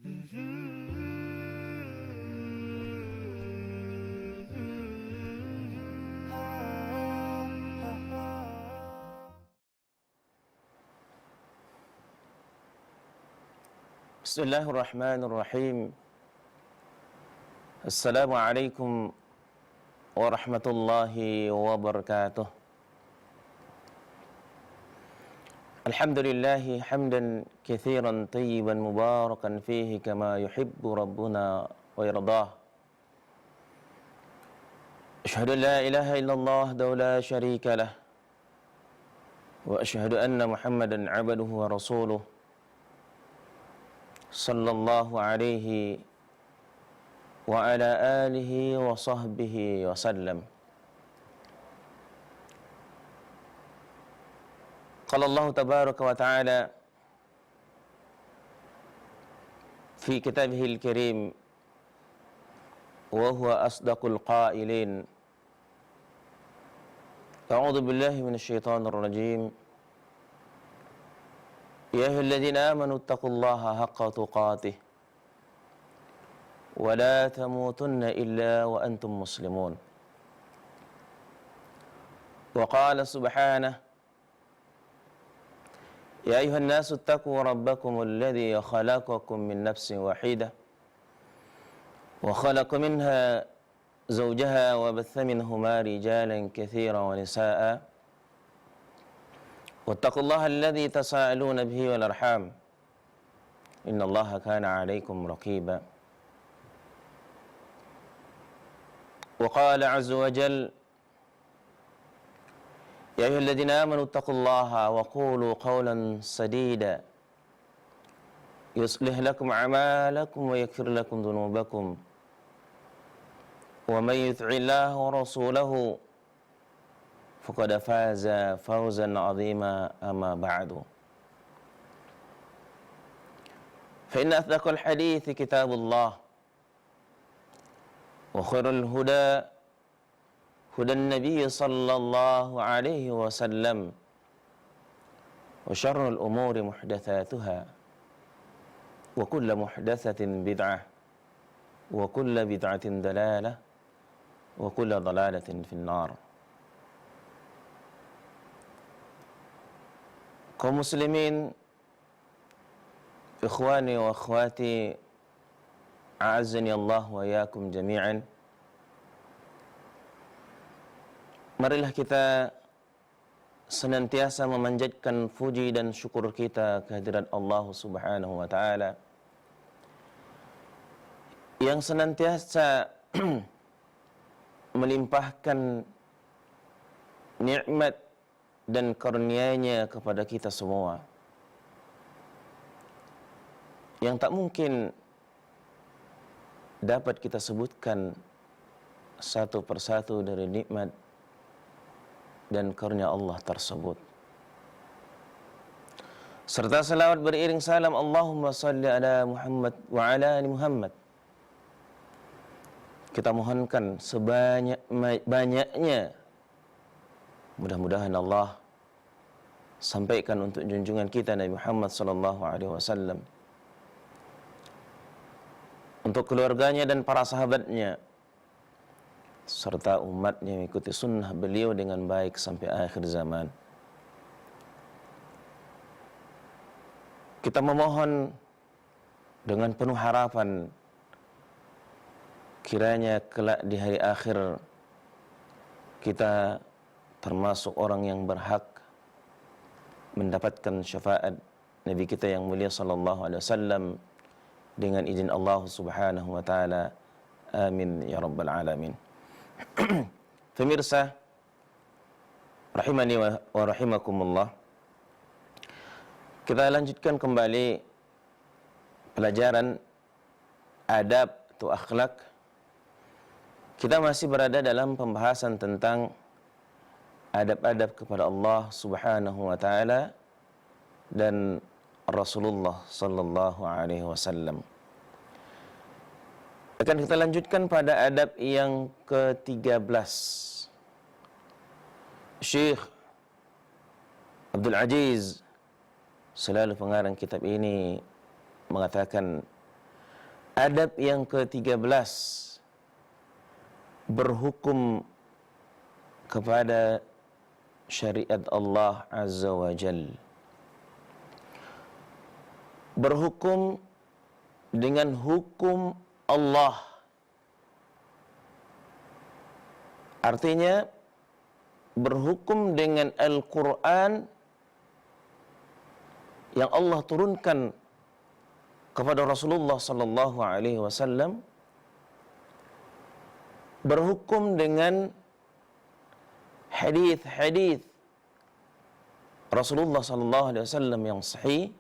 Bismillahirrahmanirrahim. Assalamualaikum warahmatullahi wabarakatuh. Alhamdulillahi hamdan katsiran tayyiban mubarakan fihi kama yuhibbu rabbuna wa yardah. Asyhadu an la ilaha illallah wahdahu la syarika lah. Wa asyhadu anna Muhammadan 'abduhu wa rasuluh. Sallallahu alaihi wa ala alihi wa sahbihi wa sallam. Qala Allah tabaraka wa ta'ala fi kitabihil karim wa huwa asdaqul qailin. A'udzu billahi minasy syaithanir rajim. Ya ayyuhalladzina amanu taqullaha haqqa tuqatih wa la tamutunna illa wa antum muslimun. Wa qala subhanahu Ya ayuhan nasu attaqu rabbakum alladhi khalaqakum min nafsin wahidah wa khalaqa minha zawjaha wa batha minhuma rijalan katsiran wa nisaa'a wattaqullaha alladhi tasaaluna bihi wal arham innallaha kana 'alaykum raqiba. Wa qala 'azza wa jalla Ya ayyuhalladzina amanu taqullaha wa qulu qawlan sadida yuslih lakum a'malakum wa yaghfir lakum dhunubakum wa may yuti'illaha wa rasulahu faqad faza fawzan 'azima amma ba'du. Fa inna asdaqal hadithi kitabullah wa khairal huda هدى النبي صلى الله عليه وسلم وشر الأمور محدثاتها وكل محدثة بدعة وكل بدعة ضلالة وكل ضلالة في النار. Kaum muslimin, ikhwani wa akhwati, a'azzani Allah wa iyyakum jami'an. Marilah kita senantiasa memanjatkan puji dan syukur kita kehadirat Allah Subhanahu wa taala yang senantiasa melimpahkan nikmat dan karunia-Nya kepada kita semua, yang tak mungkin dapat kita sebutkan satu persatu dari nikmat dan karunia Allah tersebut. Serta salawat beriring salam Allahumma salli ala Muhammad wa ala ali Muhammad. Kita mohonkan sebanyak-banyaknya, mudah-mudahan Allah sampaikan untuk junjungan kita Nabi Muhammad sallallahu alaihi wasallam, untuk keluarganya dan para sahabatnya, serta umatnya mengikuti sunnah beliau dengan baik sampai akhir zaman. Kita memohon dengan penuh harapan kiranya kelak di hari akhir kita termasuk orang yang berhak mendapatkan syafaat Nabi kita yang mulia sallallahu alaihi wasallam dengan izin Allah Subhanahu wa taala. Amin ya rabbal alamin. Pemirsa rahimani wa rahimakumullah, kita lanjutkan kembali pelajaran adab atau akhlak. Kita masih berada dalam pembahasan tentang adab-adab kepada Allah Subhanahu wa taala dan Rasulullah sallallahu alaihi wasallam. Akan kita lanjutkan pada adab yang ke-13. Syekh Abdul Aziz, selalu pengarang kitab ini, mengatakan Adab yang ke-13, berhukum kepada syariat Allah Azza wa Jal. Berhukum dengan hukum Allah. Artinya berhukum dengan Al-Quran yang Allah turunkan kepada Rasulullah sallallahu alaihi wasallam, berhukum dengan hadis-hadis Rasulullah sallallahu alaihi wasallam yang sahih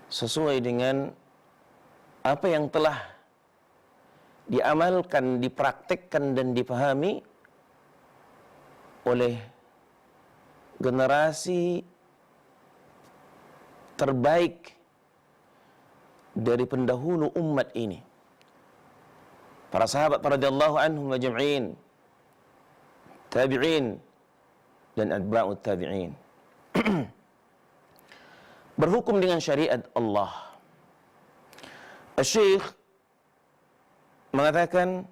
sesuai dengan apa yang telah diamalkan, dipraktikkan dan dipahami oleh generasi terbaik dari pendahulu umat ini, para sahabat radhiyallahu anhum ajma'in, tabi'in dan atba'ut tabi'in. Berhukum dengan syariat Allah. Syekh mengatakan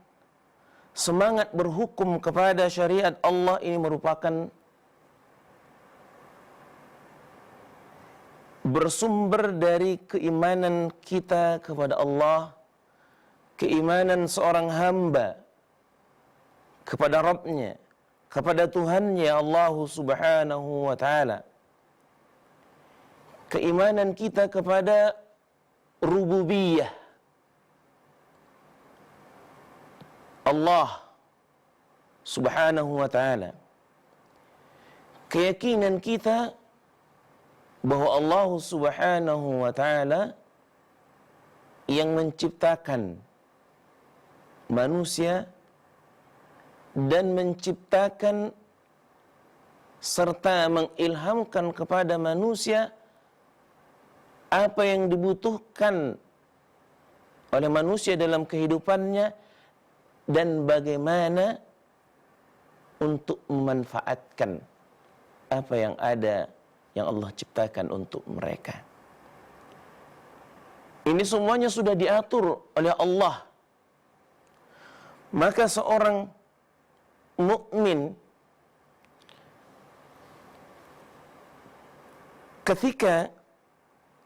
semangat berhukum kepada syariat Allah ini merupakan bersumber dari keimanan kita kepada Allah, keimanan seorang hamba kepada Rabbnya, kepada Tuhannya Allah Subhanahu wa Ta'ala, keimanan kita kepada rububiyah Allah Subhanahu wa Ta'ala, keyakinan kita bahwa Allah Subhanahu wa Ta'ala yang menciptakan manusia dan menciptakan serta mengilhamkan kepada manusia apa yang dibutuhkan oleh manusia dalam kehidupannya dan bagaimana untuk memanfaatkan apa yang ada yang Allah ciptakan untuk mereka. Ini semuanya sudah diatur oleh Allah. Maka seorang mukmin ketika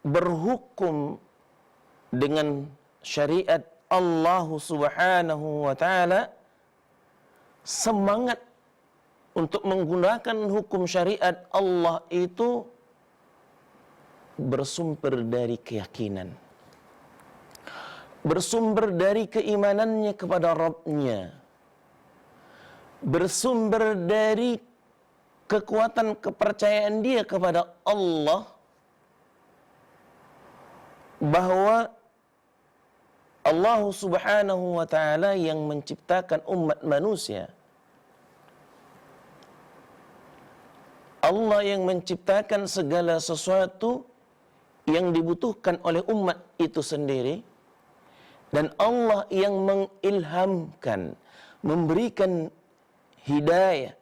berhukum dengan syariat Allah Subhanahu wa Ta'ala, semangat untuk menggunakan hukum syariat Allah itu bersumber dari keyakinan, bersumber dari keimanannya kepada Rabbnya, bersumber dari kekuatan kepercayaan dia kepada Allah bahwa Allah Subhanahu wa Ta'ala yang menciptakan umat manusia, Allah yang menciptakan segala sesuatu yang dibutuhkan oleh umat itu sendiri, dan Allah yang mengilhamkan, memberikan hidayah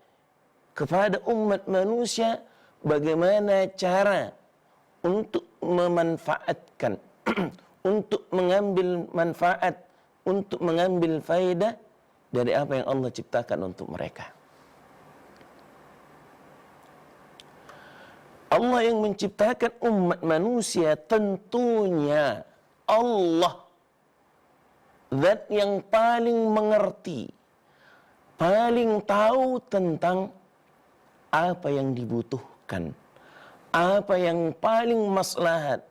kepada umat manusia bagaimana cara untuk memanfaatkan, untuk mengambil manfaat, untuk mengambil faedah dari apa yang Allah ciptakan untuk mereka. Allah yang menciptakan umat manusia, tentunya Allah zat yang paling mengerti, paling tahu tentang apa yang dibutuhkan, apa yang paling maslahat,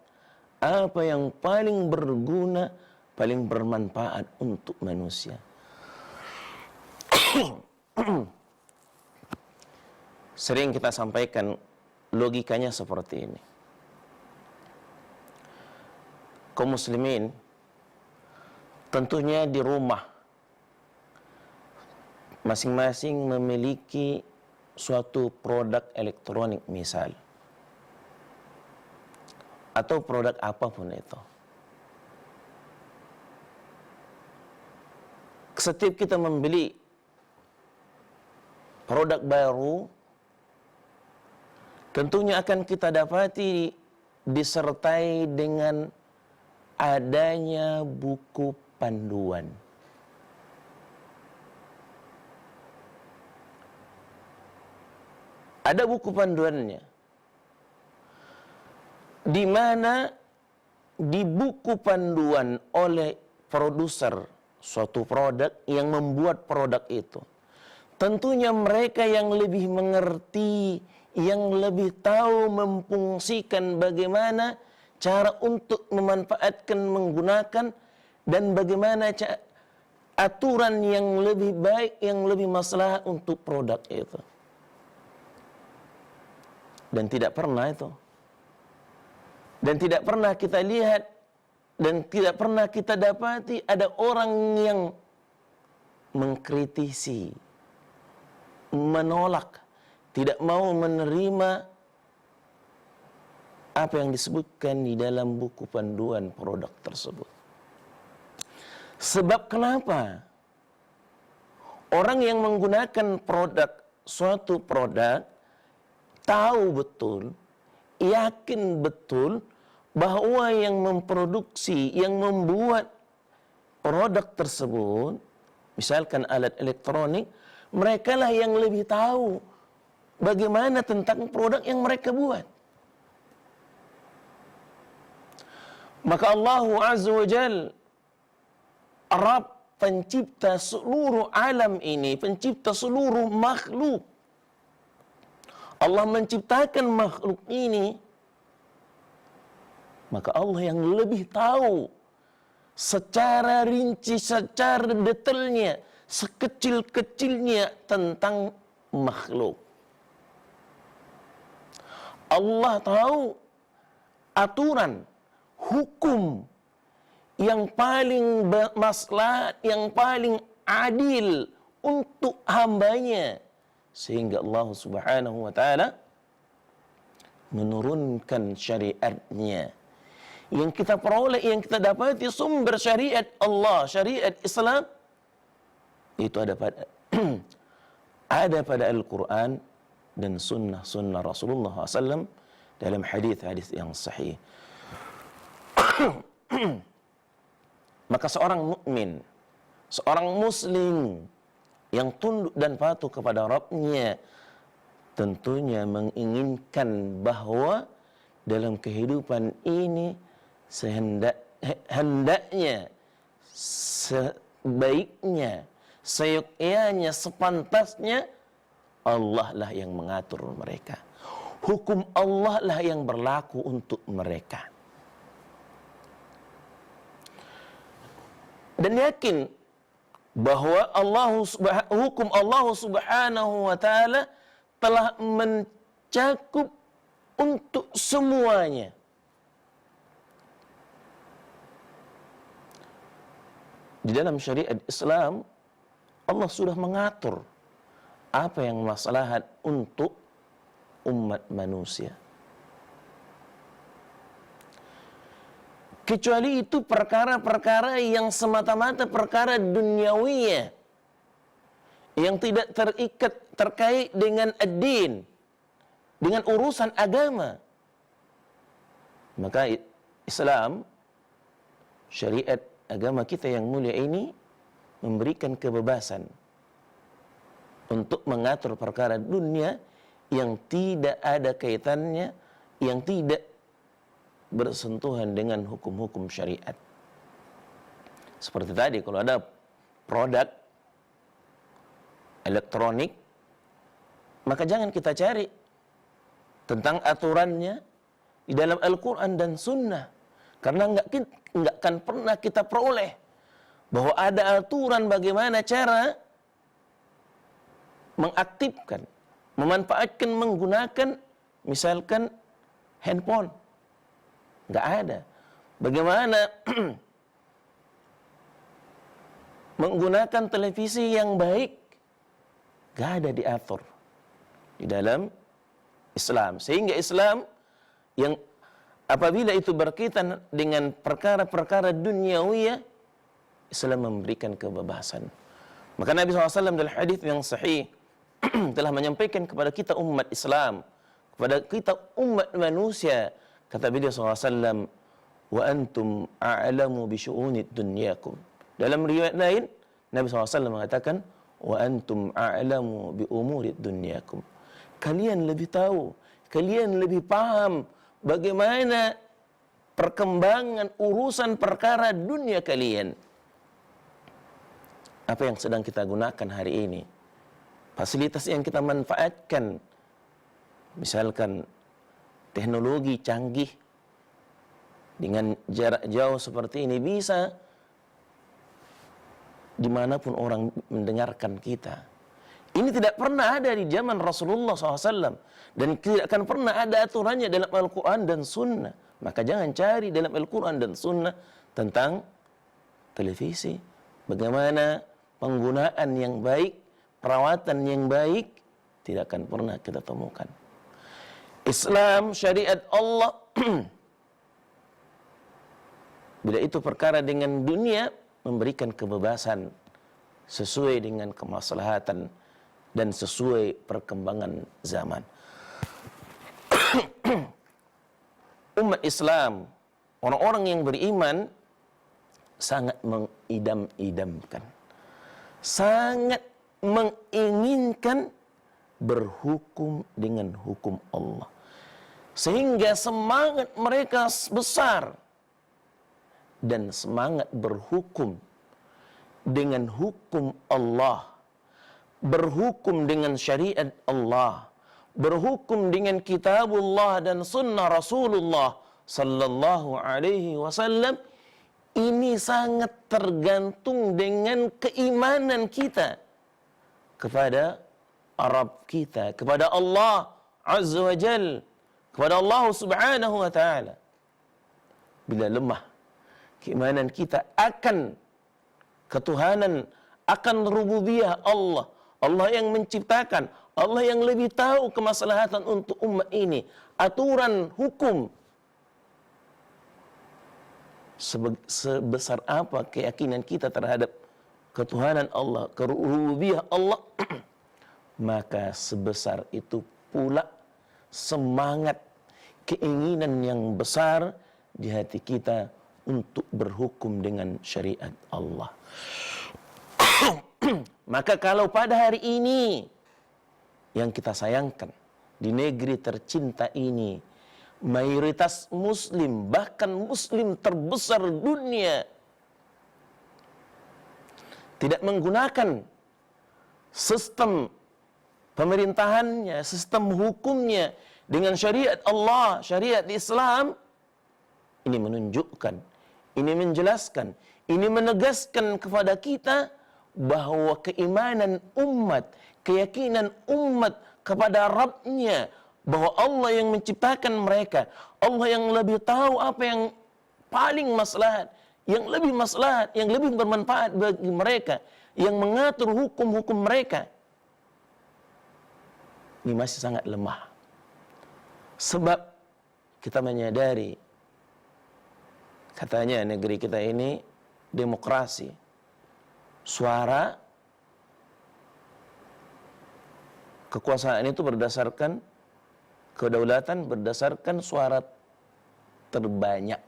apa yang paling berguna, paling bermanfaat untuk manusia. Sering kita sampaikan logikanya seperti ini. Kaum muslimin tentunya di rumah masing-masing memiliki suatu produk elektronik misal, atau produk apapun itu. Setiap kita membeli produk baru, tentunya akan kita dapati disertai dengan adanya buku panduan. Ada buku panduannya, di mana di buku panduan oleh produser suatu produk yang membuat produk itu, tentunya mereka yang lebih mengerti, yang lebih tahu memfungsikan bagaimana cara untuk memanfaatkan, menggunakan, dan bagaimana aturan yang lebih baik, yang lebih maslahat untuk produk itu. Dan tidak pernah itu. Dan tidak pernah kita lihat, dan tidak pernah kita dapati ada orang yang mengkritisi, menolak, tidak mau menerima apa yang disebutkan di dalam buku panduan produk tersebut. Sebab kenapa? Orang yang menggunakan suatu produk, tahu betul, yakin betul bahwa yang memproduksi, yang membuat produk tersebut, misalkan alat elektronik, mereka lah yang lebih tahu bagaimana tentang produk yang mereka buat. Maka Allah Azza wa Jal, Rabb, pencipta seluruh alam ini, pencipta seluruh makhluk, Allah menciptakan makhluk ini, maka Allah yang lebih tahu secara rinci, secara detailnya, sekecil-kecilnya tentang makhluk. Allah tahu aturan, hukum yang paling maslahat, yang paling adil untuk hambanya. Sehingga Allah Subhanahu wa ta'ala menurunkan syariatnya. Yang kita peroleh, yang kita dapati sumber syariat Allah, syariat Islam, itu ada pada ada pada Al-Quran dan sunnah Rasulullah SAW dalam hadis-hadis yang sahih. Maka seorang mukmin, seorang muslim yang tunduk dan patuh kepada Rabb-Nya, tentunya menginginkan bahwa dalam kehidupan ini hendaknya, sebaiknya, seyogyanya, sepantasnya Allah lah yang mengatur mereka. Hukum Allah lah yang berlaku untuk mereka. Dan yakin bahwa hukum Allah Subhanahu wa ta'ala telah mencakup untuk semuanya. Di dalam syariat Islam, Allah sudah mengatur apa yang maslahat untuk umat manusia. Kecuali itu perkara-perkara yang semata-mata perkara duniawiyah, yang tidak terikat, terkait dengan ad-din, dengan urusan agama. Maka Islam, syariat agama kita yang mulia ini, memberikan kebebasan untuk mengatur perkara dunia yang tidak ada kaitannya, yang tidak bersentuhan dengan hukum-hukum syariat. Seperti tadi, kalau ada produk elektronik, maka jangan kita cari tentang aturannya di dalam Al-Quran dan Sunnah, karena nggak akan pernah kita peroleh bahwa ada aturan bagaimana cara mengaktifkan, memanfaatkan, menggunakan misalkan handphone. Nggak ada. Bagaimana menggunakan televisi yang baik, nggak ada diatur di dalam Islam. Sehingga Islam yang apabila itu berkaitan dengan perkara-perkara duniawiyah, Islam memberikan kebebasan. Maka Nabi SAW dalam hadis yang sahih telah menyampaikan kepada kita umat Islam, kepada kita umat manusia, kata beliau SAW, wa antum a'lamu bi syu'unid dunyakum. Dalam riwayat lain Nabi SAW mengatakan wa antum a'lamu bi umurid dunyakum. Kalian lebih tahu, kalian lebih paham bagaimana perkembangan urusan perkara dunia kalian. Apa yang sedang kita gunakan hari ini? Fasilitas yang kita manfaatkan, misalkan teknologi canggih dengan jarak jauh seperti ini, bisa dimanapun orang mendengarkan kita. Ini tidak pernah ada di zaman Rasulullah SAW dan tidak akan pernah ada aturannya dalam Al-Quran dan Sunnah. Maka jangan cari dalam Al-Quran dan Sunnah tentang televisi, bagaimana penggunaan yang baik, perawatan yang baik, tidak akan pernah kita temukan. Islam, syariat Allah, bila itu perkara dengan dunia, memberikan kebebasan sesuai dengan kemaslahatan dan sesuai perkembangan zaman. Umat Islam, orang-orang yang beriman, sangat mengidam-idamkan, sangat menginginkan berhukum dengan hukum Allah, sehingga semangat mereka besar dan semangat berhukum dengan hukum Allah, berhukum dengan syariat Allah, berhukum dengan kitabullah dan sunnah Rasulullah sallallahu alaihi wasallam. Ini sangat tergantung dengan keimanan kita kepada Rabb kita, kepada Allah azza wa jal, kepada Allah subhanahu wa ta'ala. Bila lemah keimanan kita akan ketuhanan, akan rububiyah Allah, Allah yang menciptakan, Allah yang lebih tahu kemaslahatan untuk umat ini, aturan hukum, sebesar apa keyakinan kita terhadap ketuhanan Allah, kerububiyah Allah, maka sebesar itu pula semangat, keinginan yang besar di hati kita untuk berhukum dengan syariat Allah. Maka kalau pada hari ini yang kita sayangkan, di negeri tercinta ini, mayoritas muslim, bahkan muslim terbesar dunia, tidak menggunakan sistem pemerintahannya, sistem hukumnya dengan syariat Allah, syariat Islam, ini menunjukkan, ini menjelaskan, ini menegaskan kepada kita bahwa keimanan umat, keyakinan umat kepada Rabb-nya, bahwa Allah yang menciptakan mereka, Allah yang lebih tahu apa yang paling maslahat, yang lebih maslahat, yang lebih bermanfaat bagi mereka, yang mengatur hukum-hukum mereka, ini masih sangat lemah. Sebab kita menyadari, katanya negeri kita ini demokrasi, suara kekuasaan itu berdasarkan kedaulatan, berdasarkan suara terbanyak.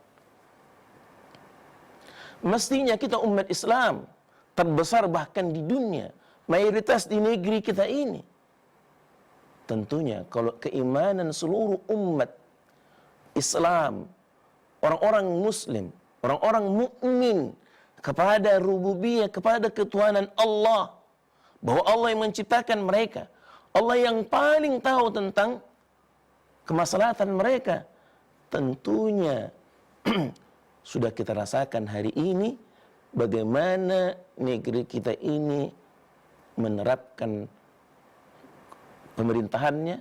Mestinya kita umat Islam terbesar bahkan di dunia, mayoritas di negeri kita ini. Tentunya kalau keimanan seluruh umat Islam, orang-orang muslim, orang-orang mukmin kepada rububiyah, kepada ketuhanan Allah, bahwa Allah yang menciptakan mereka, Allah yang paling tahu tentang kemaslahatan mereka, tentunya sudah kita rasakan hari ini bagaimana negeri kita ini menerapkan pemerintahannya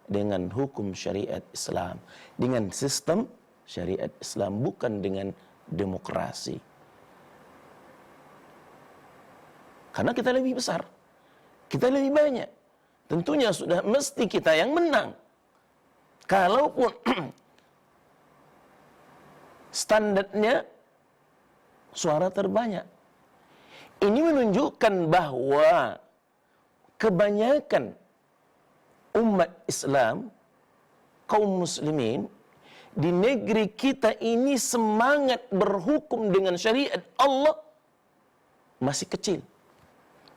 dengan hukum syariat Islam, dengan sistem syariat Islam, bukan dengan demokrasi. Karena kita lebih besar, kita lebih banyak, tentunya sudah mesti kita yang menang. Kalaupun standarnya suara terbanyak, ini menunjukkan bahwa kebanyakan umat Islam, kaum muslimin, di negeri kita ini semangat berhukum dengan syariat Allah masih kecil,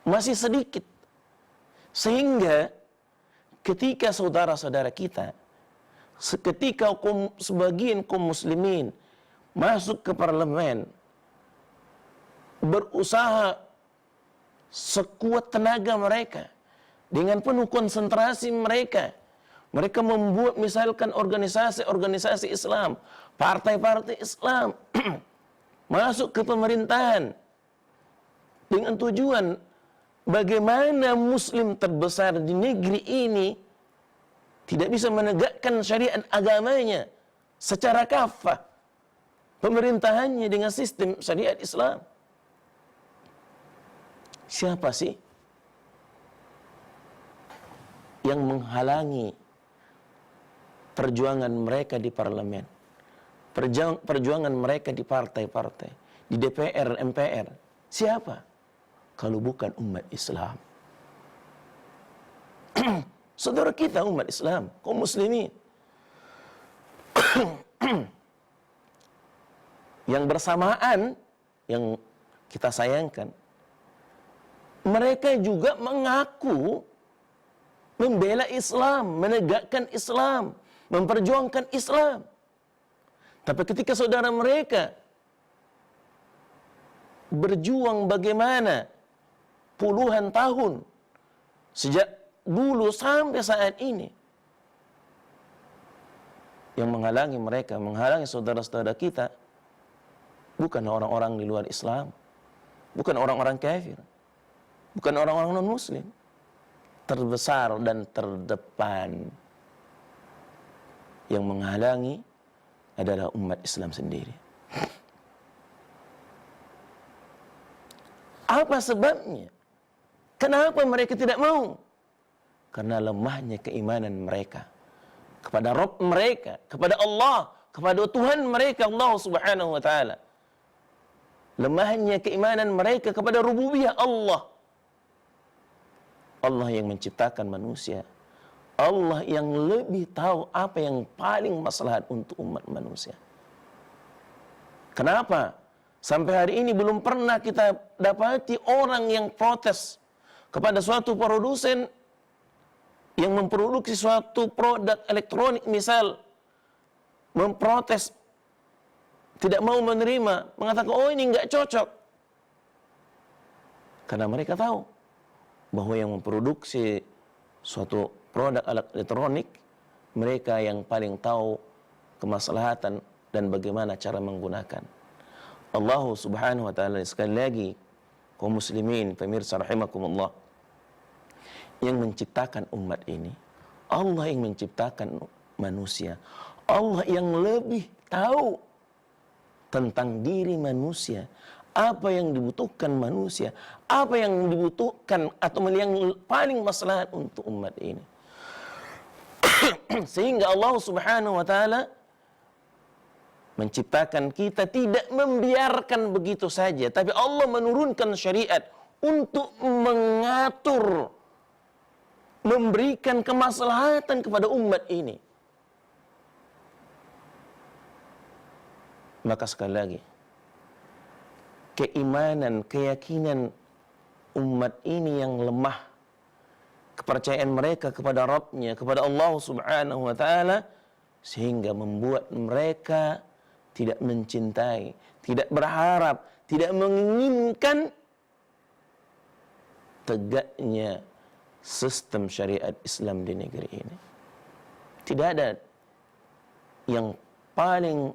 masih sedikit. Sehingga ketika saudara-saudara kita, ketika sebagian kaum muslimin masuk ke parlemen, berusaha sekuat tenaga mereka, dengan penuh konsentrasi mereka, mereka membuat misalkan organisasi-organisasi Islam, partai-partai Islam, masuk ke pemerintahan, dengan tujuan bagaimana muslim terbesar di negeri ini tidak bisa menegakkan syariat agamanya secara kafah, pemerintahannya dengan sistem syariat Islam. Siapa sih yang menghalangi perjuangan mereka di parlemen, perjuangan mereka di partai-partai, di DPR, MPR? Siapa? Kalau bukan umat Islam. Saudara kita umat Islam, kaum muslimin yang bersamaan, yang kita sayangkan, mereka juga mengaku membela Islam, menegakkan Islam, memperjuangkan Islam. Tapi ketika saudara mereka berjuang bagaimana puluhan tahun, sejak dulu sampai saat ini, yang menghalangi mereka, menghalangi saudara-saudara kita, bukan orang-orang di luar Islam, bukan orang-orang kafir, bukan orang-orang non-muslim. Terbesar dan terdepan yang menghalangi adalah umat Islam sendiri. Apa sebabnya? Kenapa mereka tidak mau? Karena lemahnya keimanan mereka kepada Rabb mereka, kepada Allah, kepada Tuhan mereka, Allah Subhanahu wa taala. Lemahnya keimanan mereka kepada rububiyah Allah. Allah yang menciptakan manusia, Allah yang lebih tahu apa yang paling maslahat untuk umat manusia. Kenapa? Sampai hari ini belum pernah kita dapati orang yang protes kepada suatu produsen yang memproduksi suatu produk elektronik, misal memprotes, tidak mau menerima, mengatakan, oh ini nggak cocok. Karena mereka tahu bahwa yang memproduksi suatu produk elektronik, mereka yang paling tahu kemaslahatan dan bagaimana cara menggunakan. Allah Subhanahu wa taala, sekali lagi kaum muslimin pemirsa rahimakumullah, yang menciptakan umat ini, Allah yang menciptakan manusia, Allah yang lebih tahu tentang diri manusia, apa yang dibutuhkan manusia, apa yang dibutuhkan atau yang paling maslahat untuk umat ini. Sehingga Allah Subhanahu wa taala menciptakan kita tidak membiarkan begitu saja, tapi Allah menurunkan syariat untuk mengatur, memberikan kemaslahatan kepada umat ini. Maka sekali lagi, keimanan, keyakinan umat ini yang lemah, kepercayaan mereka kepada Rabbnya, kepada Allah Subhanahu wa taala, sehingga membuat mereka tidak mencintai, tidak berharap, tidak menginginkan tegaknya sistem syariat Islam di negeri ini. Tidak ada yang paling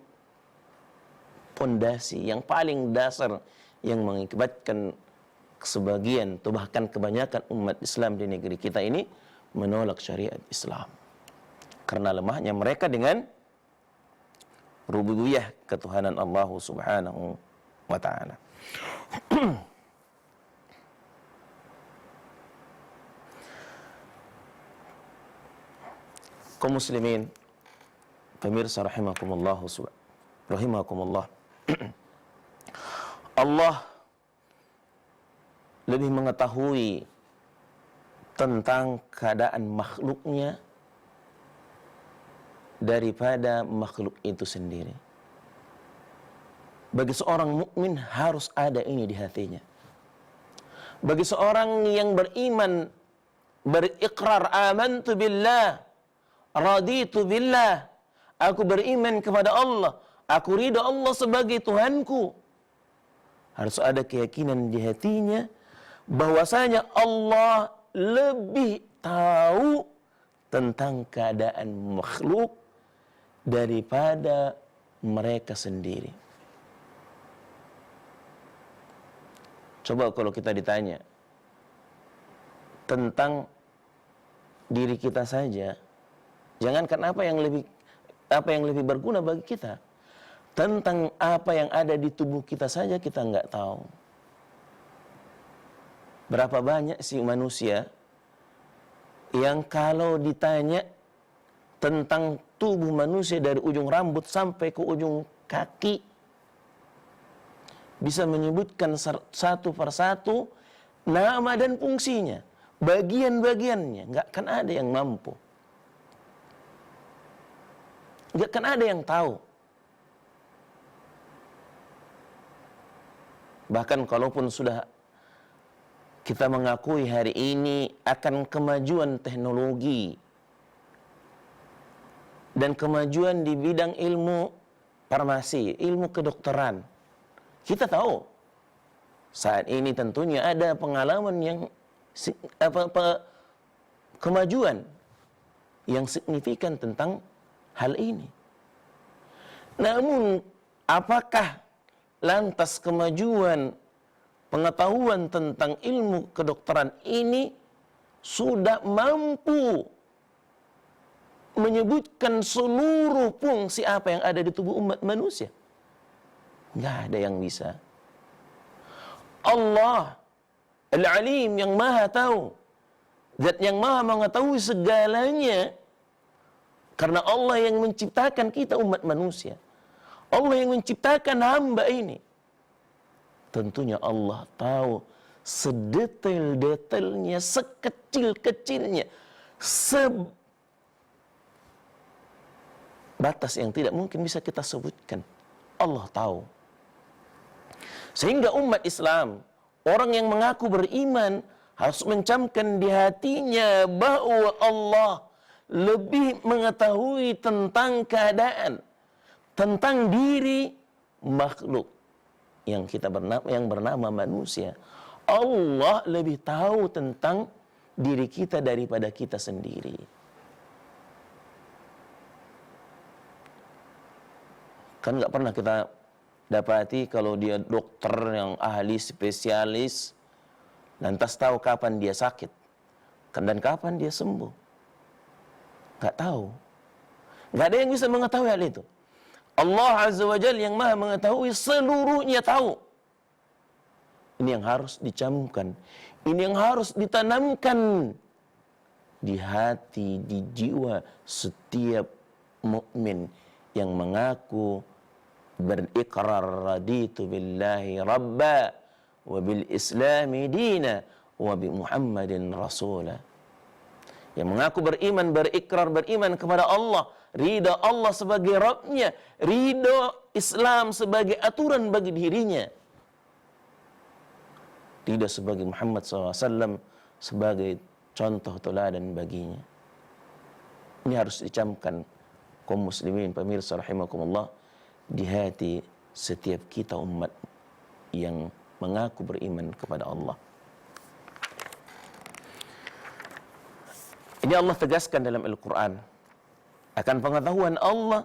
pondasi, yang paling dasar yang mengakibatkan sebagian atau bahkan kebanyakan umat Islam di negeri kita ini menolak syariat Islam. Karena lemahnya mereka dengan rububiyah ketuhanan Allah Subhanahu wa taala. Kaum muslimin pemirsa rahimakumullah, Allah lebih mengetahui tentang keadaan makhluknya daripada makhluk itu sendiri. Bagi seorang mukmin harus ada ini di hatinya. Bagi seorang yang beriman, berikrar amantu billah, raditu billah, aku beriman kepada Allah, aku ridha Allah sebagai Tuhanku. Harus ada keyakinan di hatinya bahwasanya Allah lebih tahu tentang keadaan makhluk daripada mereka sendiri. Coba kalau kita ditanya tentang diri kita saja, jangankan apa yang lebih berguna bagi kita, tentang apa yang ada di tubuh kita saja kita nggak tahu. Berapa banyak sih manusia yang kalau ditanya tentang tubuh manusia dari ujung rambut sampai ke ujung kaki, bisa menyebutkan satu persatu nama dan fungsinya, bagian-bagiannya. Nggak akan ada yang mampu. Nggak akan ada yang tahu. Bahkan kalaupun sudah kita mengakui hari ini akan kemajuan teknologi dan kemajuan di bidang ilmu farmasi, ilmu kedokteran, kita tahu saat ini tentunya ada pengalaman yang kemajuan yang signifikan tentang hal ini. Namun apakah lantas kemajuan pengetahuan tentang ilmu kedokteran ini sudah mampu menyebutkan seluruh fungsi apa yang ada di tubuh umat manusia? Nggak ada yang bisa. Allah Al-Alim yang maha tahu, Zat yang maha mengetahui segalanya, karena Allah yang menciptakan kita umat manusia, Allah yang menciptakan hamba ini. Tentunya Allah tahu sedetail-detailnya, sekecil-kecilnya, sebatas yang tidak mungkin bisa kita sebutkan. Allah tahu. Sehingga umat Islam, orang yang mengaku beriman, harus mencamkan di hatinya bahwa Allah lebih mengetahui tentang keadaan, tentang diri makhluk yang bernama manusia. Allah lebih tahu tentang diri kita daripada kita sendiri. Kan nggak pernah kita dapati kalau dia dokter yang ahli spesialis lantas tahu kapan dia sakit dan kapan dia sembuh. Nggak tahu. Nggak ada yang bisa mengetahui hal itu. Allah Azza wa Jalla yang maha mengetahui seluruhnya tahu. Ini yang harus dicamkan. Ini yang harus ditanamkan di hati, di jiwa setiap mukmin yang mengaku berikrar raditu billahi rabba wa bil islami dina wa bi Muhammadin rasula. Yang mengaku beriman, berikrar beriman kepada Allah, ridha Allah sebagai Rabbnya, ridha Islam sebagai aturan bagi dirinya, ridha sebagai Muhammad SAW sebagai contoh teladan baginya. Ini harus dicamkan kaum muslimin pemirsa rahimakumullah di hati setiap kita umat yang mengaku beriman kepada Allah. Ini Allah tegaskan dalam Al-Quran akan pengetahuan Allah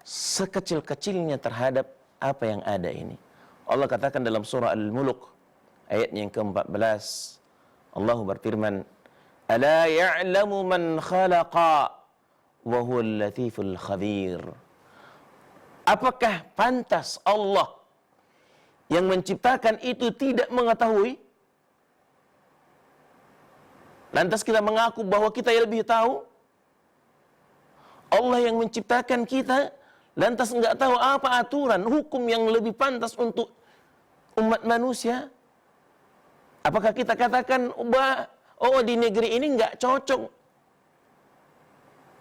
sekecil-kecilnya terhadap apa yang ada ini. Allah katakan dalam surah Al-Mulk ayat yang ke-14, Allah berfirman, "Ala ya'lamu man khalaqa wa huwal latiful khabir." Apakah pantas Allah yang menciptakan itu tidak mengetahui? Lantas kita mengaku bahwa kita yang lebih tahu? Allah yang menciptakan kita, lantas enggak tahu apa aturan, hukum yang lebih pantas untuk umat manusia? Apakah kita katakan, oh di negeri ini enggak cocok,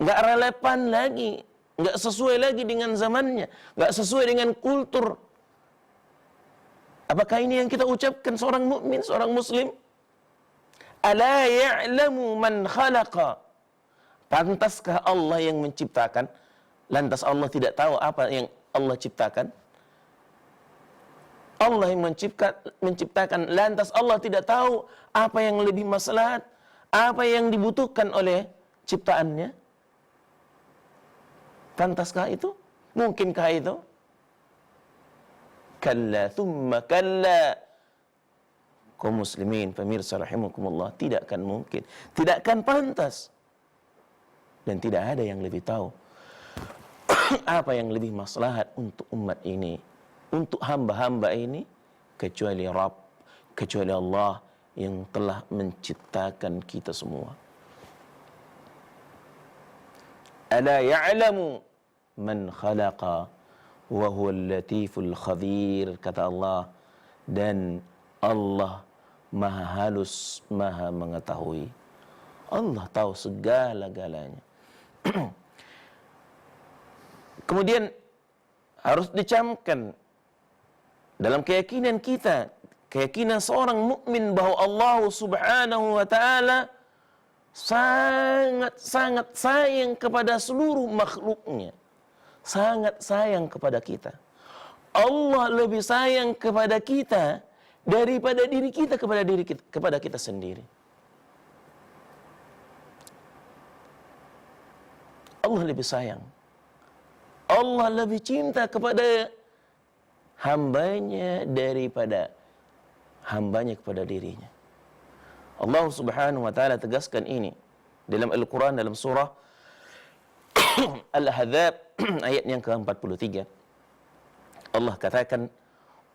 nggak relevan lagi, nggak sesuai lagi dengan zamannya, nggak sesuai dengan kultur. Apakah ini yang kita ucapkan seorang mukmin, seorang muslim? Ala ya'lamu man khalaqa. Pantaskah Allah yang menciptakan? Lantas Allah tidak tahu apa yang Allah ciptakan? Allah yang menciptakan, lantas Allah tidak tahu apa yang lebih maslahat, apa yang dibutuhkan oleh ciptaannya? Pantaskah itu? Mungkinkah itu? Kalla thumma kalla. Kaum muslimin, pemirsa rahimakumullah, tidak akan mungkin, tidak akan pantas. Dan tidak ada yang lebih tahu apa yang lebih maslahat untuk umat ini, untuk hamba-hamba ini, kecuali Rabb, kecuali Allah yang telah menciptakan kita semua. Ala ya'lamu man khalaqa wa huwal latiful khabir, kata Allah, dan Allah maha halus, maha mengetahui. Allah tahu segala-galanya. Kemudian harus dicamkan dalam keyakinan kita, keyakinan seorang mukmin bahwa Allah Subhanahu wa taala sangat sayang kepada seluruh makhluknya. Sangat sayang kepada kita. Allah lebih sayang kepada kita daripada diri kita kepada kita sendiri. Allah lebih sayang. Allah lebih cinta kepada hambanya daripada hambanya kepada dirinya. Allah Subhanahu wa taala tegaskan ini dalam Al-Quran, dalam surah Al-Ahzab ayat yang ke-43. Allah katakan,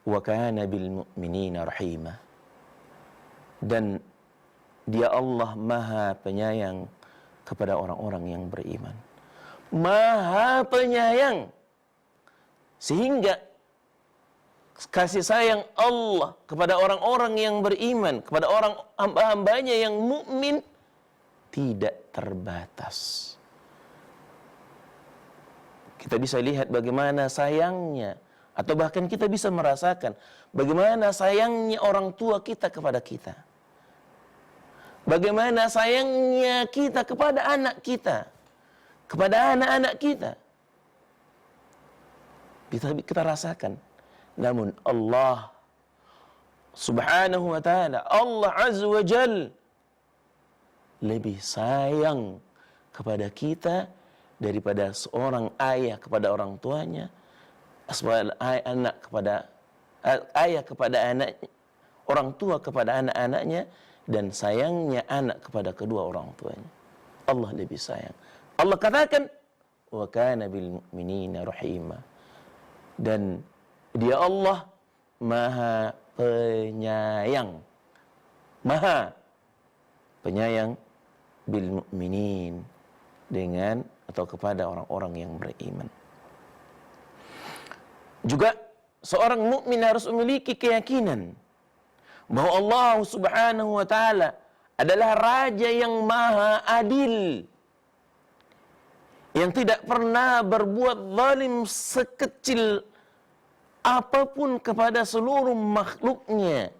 wa kana bil mu'minina rahima. Dan dia Allah maha penyayang kepada orang-orang yang beriman. Maha penyayang, sehingga kasih sayang Allah kepada orang-orang yang beriman, kepada orang hamba-hambanya yang mukmin tidak terbatas. Kita bisa lihat bagaimana sayangnya, atau bahkan kita bisa merasakan bagaimana sayangnya orang tua kita kepada kita. Bagaimana sayangnya kita kepada anak kita, kepada anak-anak kita. Kita rasakan. Namun Allah Subhanahu wa ta'ala, Allah Azza wa Jal, lebih sayang kepada kita daripada seorang ayah kepada orang tuanya, anak kepada ayah kepada anaknya, orang tua kepada anak-anaknya, dan sayangnya anak kepada kedua orang tuanya. Allah lebih sayang. Allah katakan, wa kana bil mu'minina rahima. Dan dia Allah maha penyayang, maha penyayang bil mu'minin, dengan atau kepada orang-orang yang beriman. Juga seorang mukmin harus memiliki keyakinan bahwa Allah Subhanahu wa taala adalah raja yang maha adil, yang tidak pernah berbuat zalim sekecil apapun kepada seluruh makhluknya,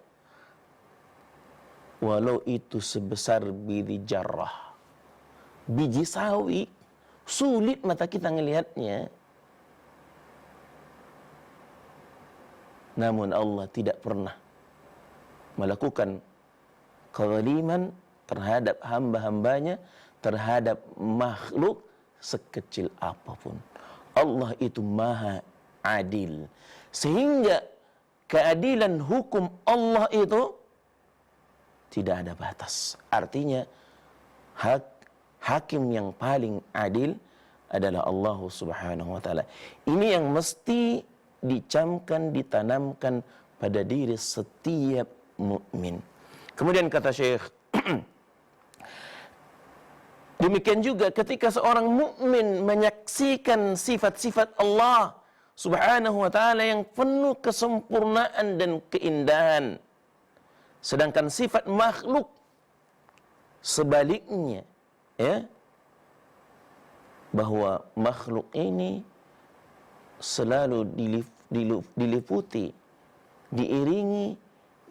walau itu sebesar biji jarrah, biji sawi, sulit mata kita melihatnya. Namun Allah tidak pernah melakukan kezaliman terhadap hamba-hambanya, terhadap makhluk sekecil apapun. Allah itu maha adil, sehingga keadilan hukum Allah itu tidak ada batas. Artinya hakim yang paling adil adalah Allah Subhanahu wa taala. Ini yang mesti dicamkan, ditanamkan pada diri setiap mukmin. Kemudian kata Syekh, demikian juga ketika seorang mukmin menyaksikan sifat-sifat Allah Subhanahu wa taala yang penuh kesempurnaan dan keindahan, sedangkan sifat makhluk sebaliknya, ya, bahwa makhluk ini selalu diliputi, diiringi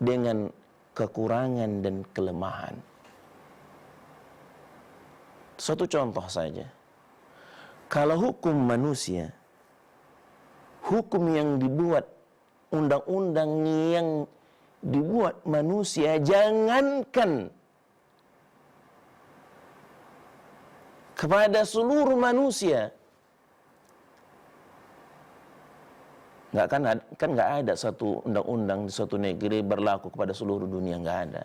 dengan kekurangan dan kelemahan. Satu contoh saja. Kalau hukum manusia, hukum yang dibuat, undang-undang yang dibuat manusia, jangankan kepada seluruh manusia, nggak ada satu undang-undang di suatu negeri berlaku kepada seluruh dunia, nggak ada.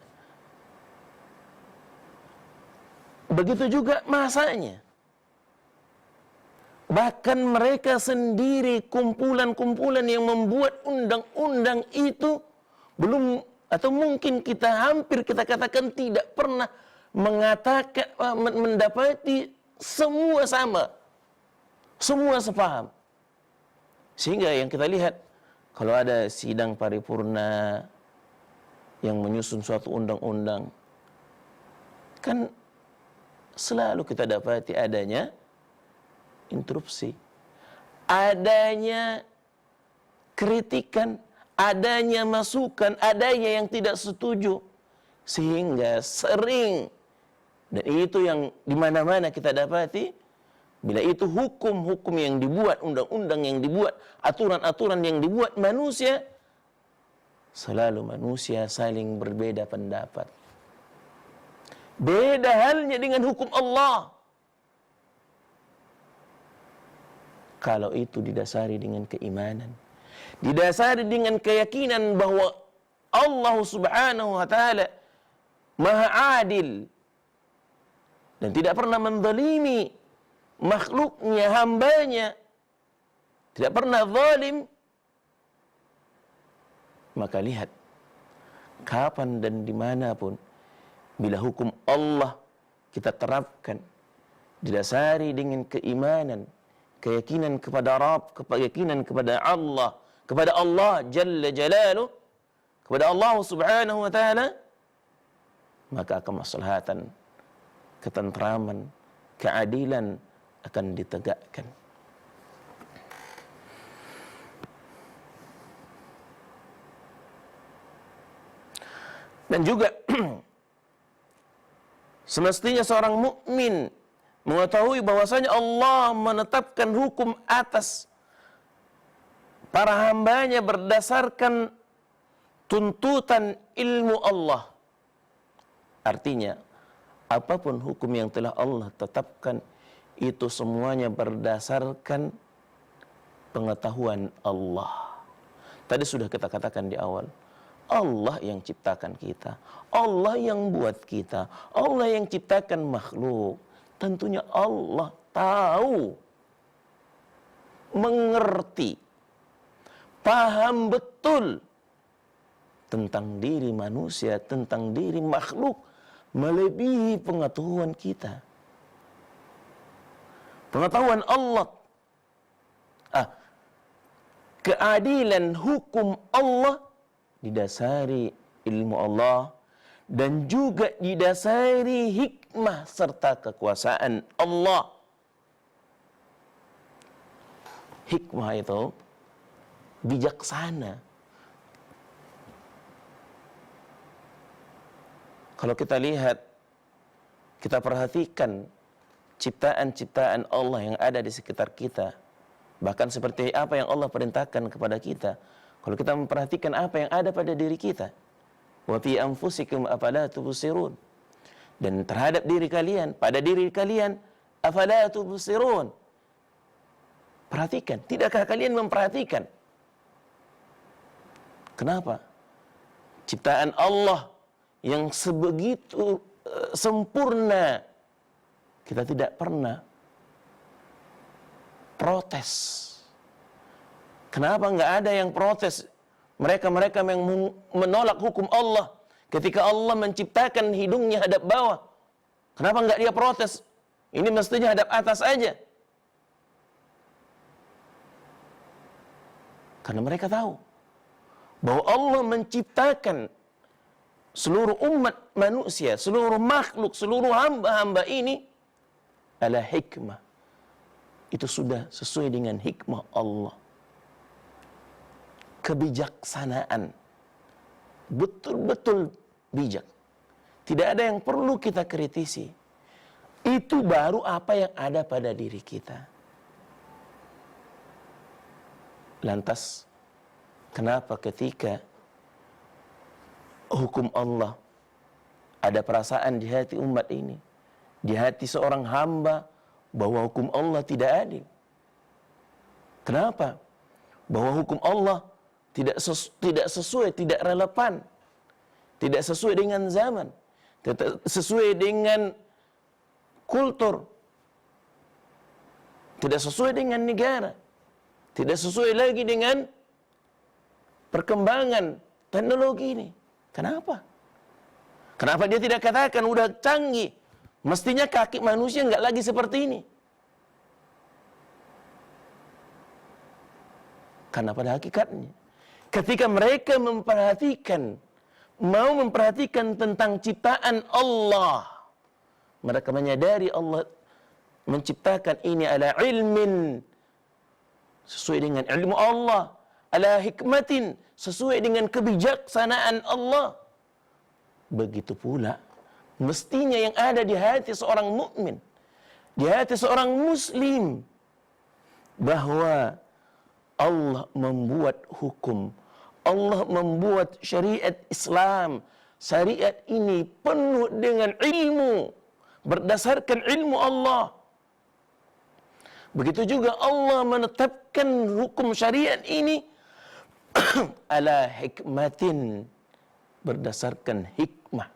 Begitu juga masanya. Bahkan mereka sendiri, kumpulan-kumpulan yang membuat undang-undang itu belum, atau mungkin hampir kita katakan tidak pernah mengatakan mendapati semua sama, semua sepaham. Sehingga yang kita lihat, kalau ada sidang paripurna yang menyusun suatu undang-undang, kan selalu kita dapati adanya interupsi, adanya kritikan, adanya masukan, adanya yang tidak setuju. Sehingga sering, dan itu yang dimana-mana kita dapati, bila itu hukum-hukum yang dibuat, undang-undang yang dibuat, aturan-aturan yang dibuat manusia, selalu manusia saling berbeda pendapat. Beda halnya dengan hukum Allah. Kalau itu didasari dengan keimanan, didasari dengan keyakinan bahwa Allah Subhanahu wa Ta'ala Maha Adil dan tidak pernah menzalimi makhluknya, hambanya, tidak pernah zalim, maka lihat, kapan dan dimanapun, bila hukum Allah kita terapkan, didasari dengan keimanan, keyakinan kepada Rabb, keyakinan kepada Allah Jalla Jalaluh, kepada Allah Subhanahu wa Ta'ala, maka kemaslahatan, ketentraman, keadilan akan ditegakkan. Dan juga semestinya seorang mukmin mengetahui bahwasanya Allah menetapkan hukum atas para hambanya berdasarkan tuntutan ilmu Allah. Artinya, apapun hukum yang telah Allah tetapkan, itu semuanya berdasarkan pengetahuan Allah. Tadi sudah kita katakan di awal, Allah yang ciptakan kita, Allah yang buat kita, Allah yang ciptakan makhluk. Tentunya Allah tahu, mengerti, paham betul tentang diri manusia, tentang diri makhluk, melebihi pengetahuan kita. Pengetahuan Allah, keadilan hukum Allah didasari ilmu Allah dan juga didasari hikmah serta kekuasaan Allah. Hikmah itu bijaksana. Kalau kita lihat, kita perhatikan ciptaan-ciptaan Allah yang ada di sekitar kita, bahkan seperti apa yang Allah perintahkan kepada kita. Kalau kita memperhatikan apa yang ada pada diri kita, wa fi anfusikum afala tubsirun, dan terhadap diri kalian, pada diri kalian, afala tubsirun. Perhatikan, tidakkah kalian memperhatikan? Kenapa? Ciptaan Allah yang sebegitu sempurna, kita tidak pernah protes. Kenapa nggak ada yang protes? Mereka-mereka yang menolak hukum Allah ketika Allah menciptakan hidungnya hadap bawah, kenapa nggak dia protes? Ini mestinya hadap atas aja. Karena mereka tahu bahwa Allah menciptakan seluruh umat manusia, seluruh makhluk, seluruh hamba-hamba ini adalah hikmah, itu sudah sesuai dengan hikmah Allah. Kebijaksanaan. Betul-betul bijak. Tidak ada yang perlu kita kritisi. Itu baru apa yang ada pada diri kita. Lantas, kenapa ketika hukum Allah ada perasaan di hati umat ini, di hati seorang hamba, bahwa hukum Allah tidak adil? Kenapa? Bahwa hukum Allah tidak sesuai, tidak relevan, tidak sesuai dengan zaman, tidak sesuai dengan kultur, tidak sesuai dengan negara, tidak sesuai lagi dengan perkembangan teknologi ini. Kenapa? Kenapa dia tidak katakan udah canggih? Mestinya kaki manusia nggak lagi seperti ini. Karena pada hakikatnya, ketika mereka mau memperhatikan tentang ciptaan Allah, mereka menyadari Allah menciptakan ini ala ilmin, sesuai dengan ilmu Allah, ala hikmatin, sesuai dengan kebijaksanaan Allah. Begitu pula mestinya yang ada di hati seorang mukmin, di hati seorang muslim, bahwa Allah membuat hukum, Allah membuat syariat Islam. Syariat ini penuh dengan ilmu, berdasarkan ilmu Allah. Begitu juga Allah menetapkan hukum syariat ini ala hikmatin, berdasarkan hikmah,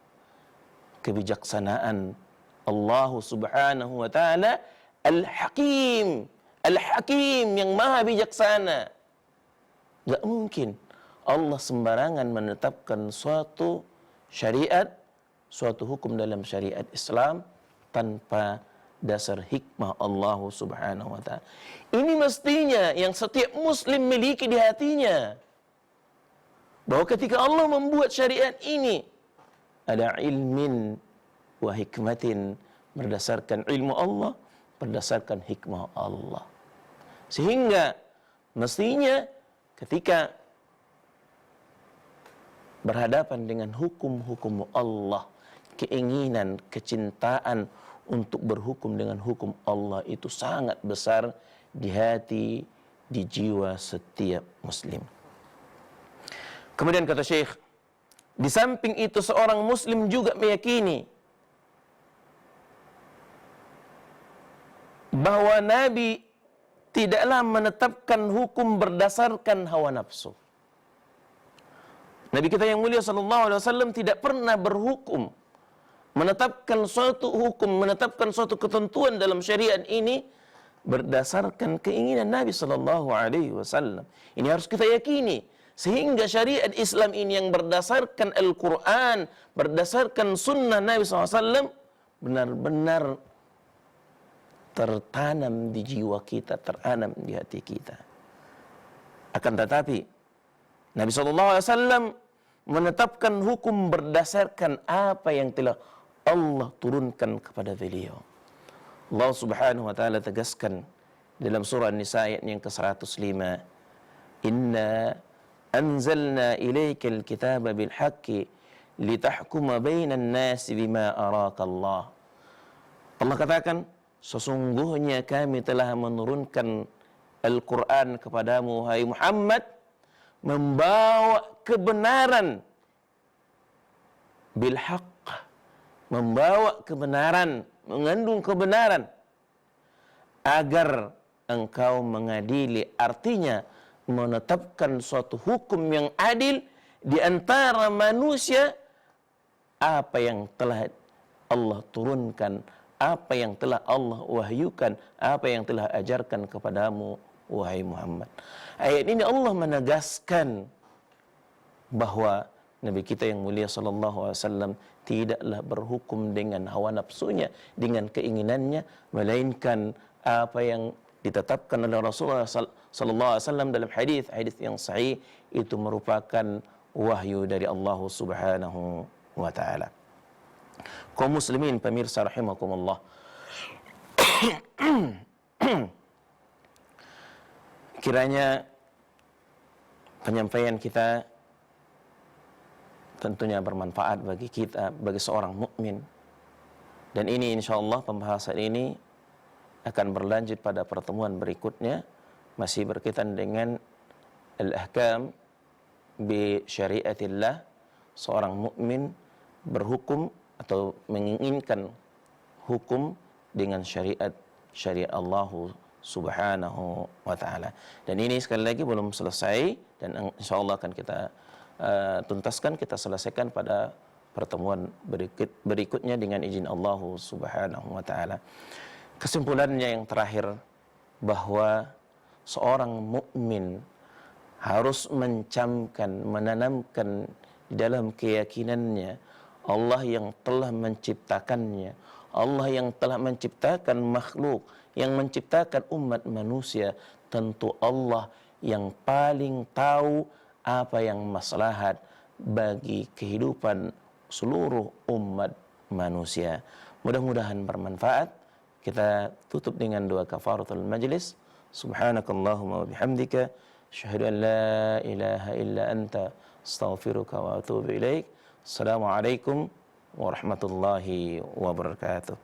kebijaksanaan Allah subhanahu wa ta'ala, Al-Hakim. Al-Hakim yang maha bijaksana. Gak mungkin Allah sembarangan menetapkan suatu syariat, suatu hukum dalam syariat Islam tanpa dasar hikmah Allah subhanahu wa ta'ala. Ini mestinya yang setiap muslim miliki di hatinya, bahwa ketika Allah membuat syariat ini ada ilmin wa hikmatin, berdasarkan ilmu Allah, berdasarkan hikmah Allah. Sehingga mestinya ketika berhadapan dengan hukum-hukum Allah, keinginan, kecintaan untuk berhukum dengan hukum Allah itu sangat besar di hati, di jiwa setiap muslim. Kemudian kata Syekh, di samping itu seorang muslim juga meyakini bahwa Nabi tidaklah menetapkan hukum berdasarkan hawa nafsu. Nabi kita yang mulia sallallahu alaihi wasallam tidak pernah berhukum, menetapkan suatu hukum, menetapkan suatu ketentuan dalam syariat ini berdasarkan keinginan Nabi sallallahu alaihi wasallam. Ini harus kita yakini, sehingga syariat Islam ini yang berdasarkan Al-Quran, berdasarkan sunnah Nabi SAW, benar-benar tertanam di jiwa kita, tertanam di hati kita. Akan tetapi Nabi SAW menetapkan hukum berdasarkan apa yang telah Allah turunkan kepada beliau. Allah subhanahu wa ta'ala tegaskan dalam surah An-Nisa ayat yang ke-105, Inna anzalna ilaikal kitaba bil haqqi litahkuma bainan nasi bima araka Allah. Allah katakan, sesungguhnya kami telah menurunkan Al-Quran kepadamu, hai Muhammad, membawa kebenaran bil haqq, membawa kebenaran, mengandung kebenaran, agar engkau mengadili, artinya menetapkan suatu hukum yang adil di antara manusia, apa yang telah Allah turunkan, apa yang telah Allah wahyukan, apa yang telah ajarkan kepadamu, wahai Muhammad. Ayat ini Allah menegaskan bahwa Nabi kita yang mulia sallallahu alaihi wasallam tidaklah berhukum dengan hawa nafsunya, dengan keinginannya, melainkan apa yang ditetapkan oleh Rasulullah sallallahu alaihi wasallam dalam hadis yang sahih itu merupakan wahyu dari Allah Subhanahu wa taala. Kaum muslimin pemirsa rahimakumullah. Kiranya penyampaian kita tentunya bermanfaat bagi kita, bagi seorang mukmin. Dan ini insyaallah pembahasan ini akan berlanjut pada pertemuan berikutnya, masih berkaitan dengan al-ahkam bi syariatillah. Seorang mukmin berhukum atau menginginkan hukum dengan syariat Allah Subhanahu wa taala. Dan ini sekali lagi belum selesai, dan insyaallah akan kita tuntaskan, kita selesaikan pada pertemuan berikutnya dengan izin Allah Subhanahu wa taala. Kesimpulannya yang terakhir, bahwa seorang mukmin harus mencamkan, menanamkan di dalam keyakinannya Allah yang telah menciptakannya, Allah yang telah menciptakan makhluk, yang menciptakan umat manusia. Tentu Allah yang paling tahu apa yang maslahat bagi kehidupan seluruh umat manusia. Mudah-mudahan bermanfaat. Kita tutup dengan doa kafaratul majlis. Subhanakallahumma wa bihamdika, asyhadu an la ilaha illa anta, astaghfiruka wa atubu ilaik. Assalamualaikum warahmatullahi wabarakatuh.